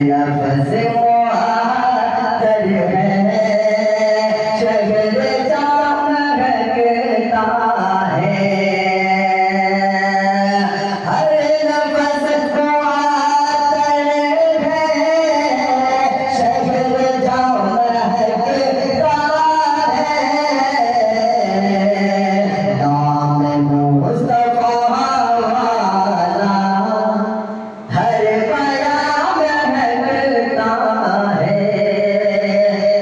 लफ्ज़ मुअत्तर है, शगर जाम महकता है। हर लफ्ज़ मुअत्तर है, शगर जाम महकता है। नाम मुस्तफ़ा वाला हर बयां महकता है।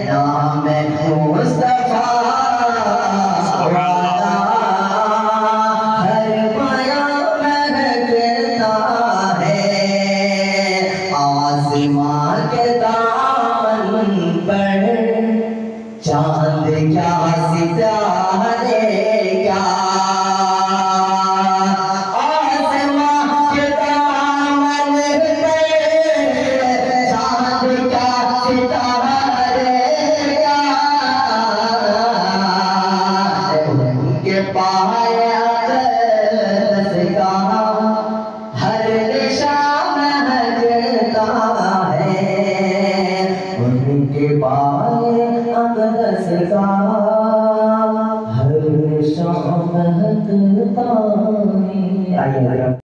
नाम मुस्तफ़ा वाला हर बयां महकता है। आसमां के दामन पर चांद क्या सितारे क्या, आसमां के दामन पर चांद क्या सितारे क्या। उनके पाए अक़दस का हर निशान महकता है। उनके पाए अक़दस का हर निशान महकता है। आइए